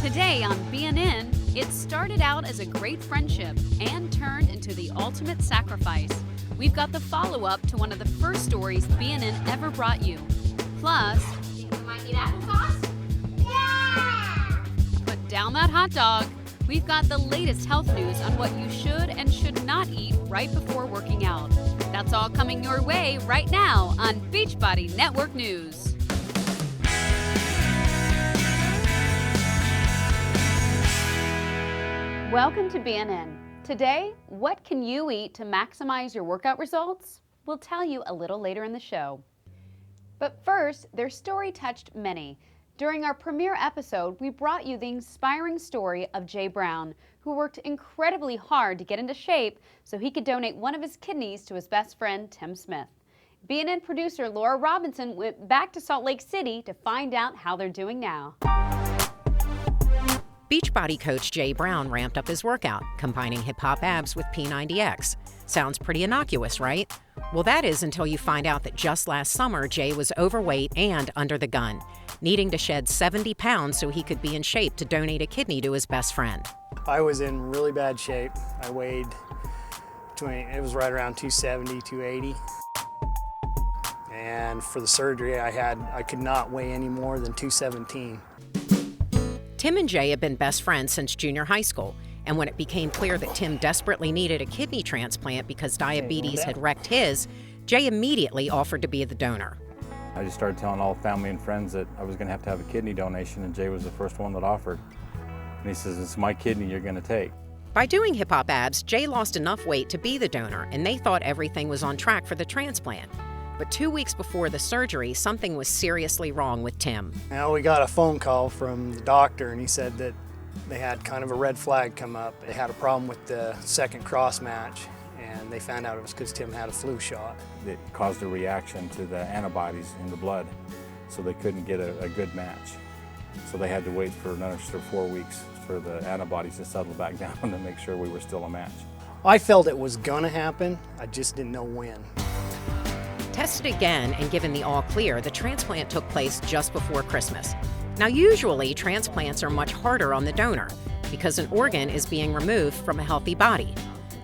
Today on BNN, it started out as a great friendship and turned into the ultimate sacrifice. We've got the follow-up to one of the first stories BNN ever brought you. Plus, think we might need applesauce? Yeah! put down that hot dog. We've got the latest health news on what you should and should not eat right before working out. That's all coming your way right now on Beachbody Network News. Welcome to BNN. Today, what can you eat to maximize your workout results? We'll tell you a little later in the show. But first, their story touched many. During our premiere episode, we brought you the inspiring story of Jay Brown, who worked incredibly hard to get into shape so he could donate one of his kidneys to his best friend, Tim Smith. BNN producer Laura Robinson went back to Salt Lake City to find out how they're doing now. Beachbody coach Jay Brown ramped up his workout, combining hip-hop abs with P90X. Sounds pretty innocuous, right? Well, that is until you find out that just last summer, Jay was overweight and under the gun, needing to shed 70 pounds so he could be in shape to donate a kidney to his best friend. I was in really bad shape. I weighed, it was right around 270, 280. And for the surgery I could not weigh any more than 217. Tim and Jay have been best friends since junior high school, and when it became clear that Tim desperately needed a kidney transplant because diabetes had wrecked his, Jay immediately offered to be the donor. I just started telling all family and friends that I was going to have a kidney donation, and Jay was the first one that offered. And he says, "It's my kidney you're going to take." By doing hip-hop abs, Jay lost enough weight to be the donor, and they thought everything was on track for the transplant. But 2 weeks before the surgery, something was seriously wrong with Tim. Now we got a phone call from the doctor, and he said that they had kind of a red flag come up. They had a problem with the second cross match, and they found out it was because Tim had a flu shot. It caused a reaction to the antibodies in the blood, so they couldn't get a good match. So they had to wait for another 4 weeks for the antibodies to settle back down to make sure we were still a match. I felt it was gonna happen, I just didn't know when. Tested again and given the all clear, the transplant took place just before Christmas. Now, usually transplants are much harder on the donor because an organ is being removed from a healthy body.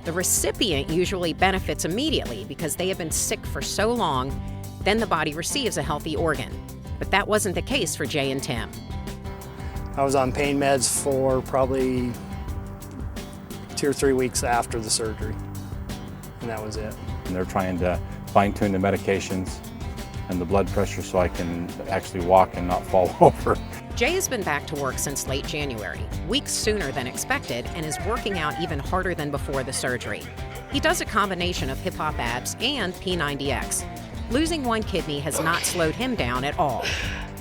The recipient usually benefits immediately because they have been sick for so long, then the body receives a healthy organ. But that wasn't the case for Jay and Tim. I was on pain meds for probably 2 or 3 weeks after the surgery, and that was it. And they're trying to fine-tune the medications and the blood pressure so I can actually walk and not fall over. Jay has been back to work since late January, weeks sooner than expected, and is working out even harder than before the surgery. He does a combination of hip-hop abs and P90X. Losing one kidney has not slowed him down at all.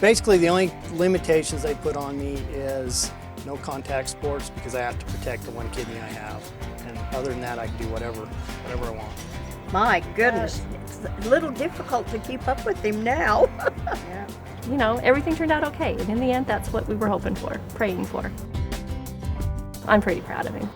Basically, the only limitations they put on me is no contact sports because I have to protect the one kidney I have. And other than that, I can do whatever I want. My goodness, it's a little difficult to keep up with him now. Yeah. You know, everything turned out okay, and in the end, that's what we were hoping for, praying for. I'm pretty proud of him.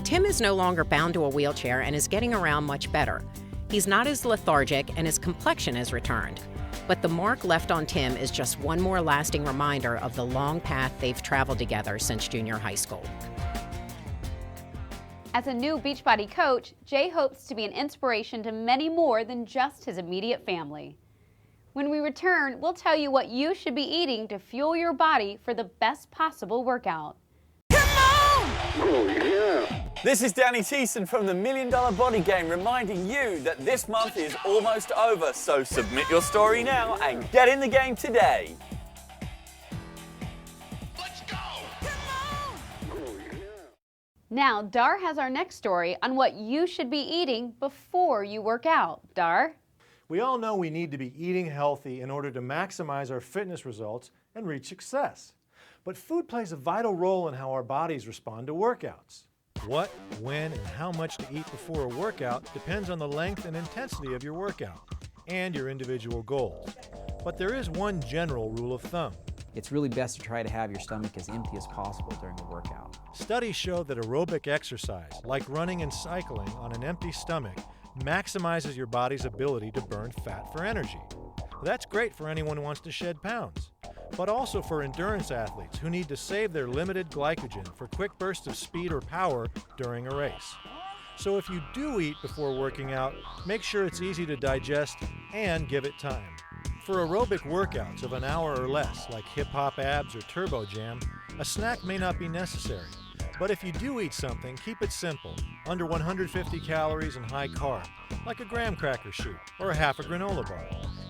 Tim is no longer bound to a wheelchair and is getting around much better. He's not as lethargic and his complexion has returned. But the mark left on Tim is just one more lasting reminder of the long path they've traveled together since junior high school. As a new Beachbody coach, Jay hopes to be an inspiration to many more than just his immediate family. When we return, we'll tell you what you should be eating to fuel your body for the best possible workout. This is Danny Thiessen from the $1 Million Body Game reminding you that this month is almost over, so submit your story now and get in the game today. Now, Dar has our next story on what you should be eating before you work out. Dar? We all know we need to be eating healthy in order to maximize our fitness results and reach success. But food plays a vital role in how our bodies respond to workouts. What, when, and how much to eat before a workout depends on the length and intensity of your workout and your individual goals. But there is one general rule of thumb. It's really best to try to have your stomach as empty as possible during a workout. Studies show that aerobic exercise, like running and cycling on an empty stomach, maximizes your body's ability to burn fat for energy. That's great for anyone who wants to shed pounds. but also for endurance athletes who need to save their limited glycogen for quick bursts of speed or power during a race. So if you do eat before working out, make sure it's easy to digest and give it time. For aerobic workouts of an hour or less, like hip hop abs or turbo jam, a snack may not be necessary. But if you do eat something, keep it simple, under 150 calories and high carb, like a graham cracker shoot or a half a granola bar,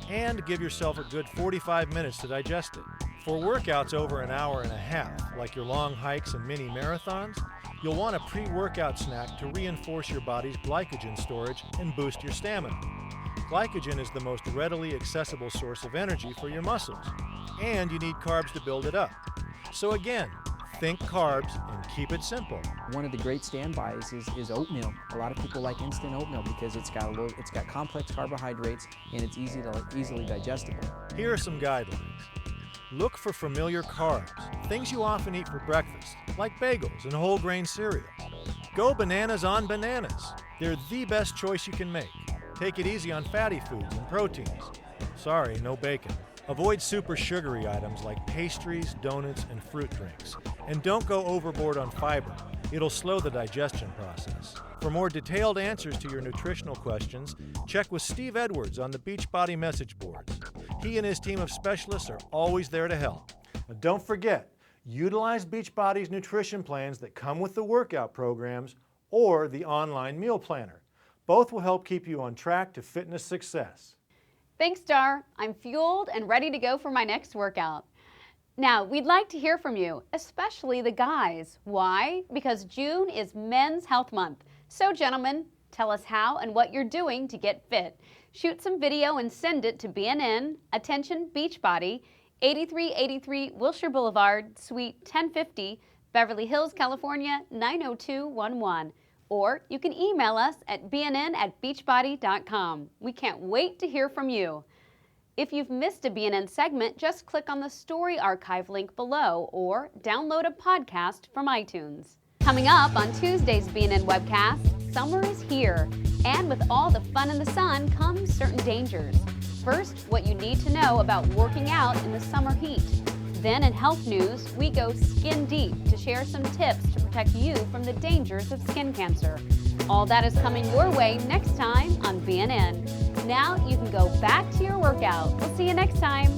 and give yourself a good 45 minutes to digest it. For workouts over an hour and a half, like your long hikes and mini marathons, you'll want a pre-workout snack to reinforce your body's glycogen storage and boost your stamina. Glycogen is the most readily accessible source of energy for your muscles, and you need carbs to build it up. So again, think carbs and keep it simple. One of the great standbys is oatmeal. A lot of people like instant oatmeal because it's got complex carbohydrates and it's easily digestible. Here are some guidelines. Look for familiar carbs, things you often eat for breakfast, like bagels and whole grain cereal. Go bananas on bananas. They're the best choice you can make. Take it easy on fatty foods and proteins. Sorry, no bacon. Avoid super sugary items like pastries, donuts, and fruit drinks. And don't go overboard on fiber. It'll slow the digestion process. For more detailed answers to your nutritional questions, check with Steve Edwards on the Beachbody message boards. He and his team of specialists are always there to help. And don't forget, utilize Beachbody's nutrition plans that come with the workout programs or the online meal planner. Both will help keep you on track to fitness success. Thanks, Dar. I'm fueled and ready to go for my next workout. Now, we'd like to hear from you, especially the guys. Why? Because June is Men's Health Month. So, gentlemen, tell us how and what you're doing to get fit. Shoot some video and send it to BNN, attention Beachbody, 8383 Wilshire Boulevard, Suite 1050, Beverly Hills, California, 90211. Or you can email us at bnn@beachbody.com. We can't wait to hear from you. If you've missed a BNN segment, just click on the story archive link below or download a podcast from iTunes. Coming up on Tuesday's BNN webcast, summer is here, and with all the fun in the sun comes certain dangers. First, what you need to know about working out in the summer heat. Then in health news, we go skin deep to share some tips to protect you from the dangers of skin cancer. All that is coming your way next time on BNN. Now you can go back to your workout. We'll see you next time.